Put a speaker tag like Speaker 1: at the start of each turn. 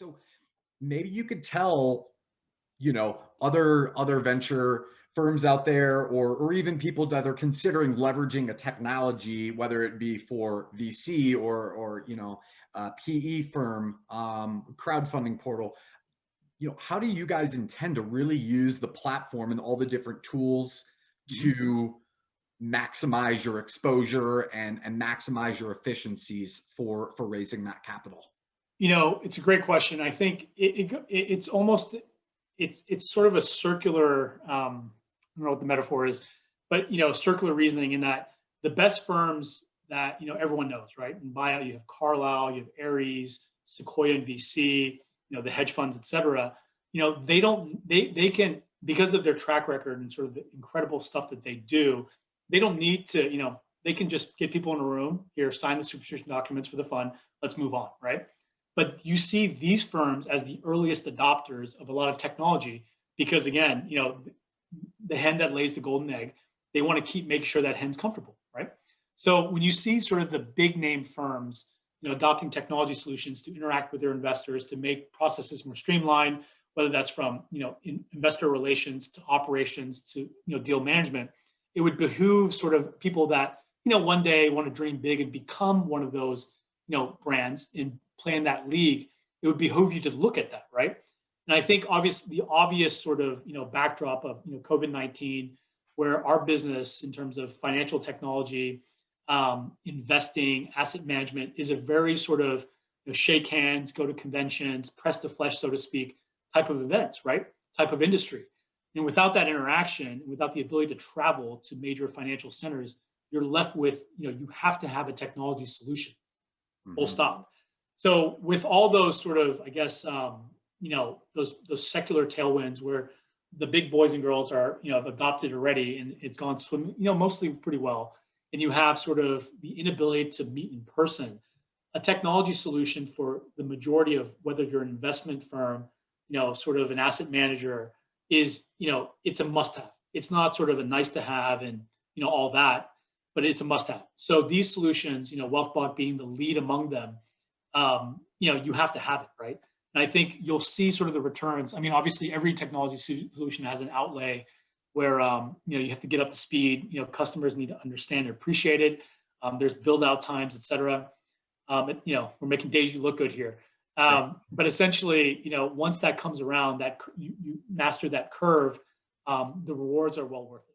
Speaker 1: So maybe you could tell, other venture firms out there, or even people that are considering leveraging a technology, whether it be for VC or a PE firm, crowdfunding portal. How do you guys intend to really use the platform and all the different tools
Speaker 2: Mhm.
Speaker 1: to maximize your exposure and maximize your efficiencies for raising that capital?
Speaker 2: It's a great question. I think it's almost it's sort of a circular. I don't know what the metaphor is, but circular reasoning in that the best firms that everyone knows, right? In buyout, you have Carlyle, you have Ares, Sequoia, and VC. The hedge funds, et cetera. They don't they can, because of their track record and sort of the incredible stuff that they do. They don't need to. They can just get people in a room here, sign the superstition documents for the fund. Let's move on, right? But you see these firms as the earliest adopters of a lot of technology because, again, the hen that lays the golden egg, they want to keep making sure that hen's comfortable, right? So when you see sort of the big name firms, adopting technology solutions to interact with their investors to make processes more streamlined, whether that's from investor relations to operations to deal management, it would behoove sort of people that one day want to dream big and become one of those brands and play in that league. It would behoove you to look at that, right? And I think the obvious sort of backdrop of COVID-19, where our business in terms of financial technology, investing, asset management is a very sort of shake hands, go to conventions, press the flesh, so to speak, type of events, right? Type of industry. And without that interaction, without the ability to travel to major financial centers, you're left with you have to have a technology solution. Full
Speaker 1: Mhm.
Speaker 2: stop. So with all those sort of, I guess, those secular tailwinds where the big boys and girls are, have adopted already and it's gone swimming, mostly pretty well. And you have sort of the inability to meet in person. A technology solution for the majority of whether you're an investment firm, sort of an asset manager is, it's a must have. It's not sort of a nice to have and, all that, but it's a must have. So these solutions, WealthBlock being the lead among them, you have to have it, right? And I think you'll see sort of the returns. I mean, obviously, every technology solution has an outlay where you have to get up to speed. Customers need to understand and appreciate it. There's build out times, et cetera. We're making Daisy look good here. But essentially, once that comes around, that you master that curve, the rewards are well worth it.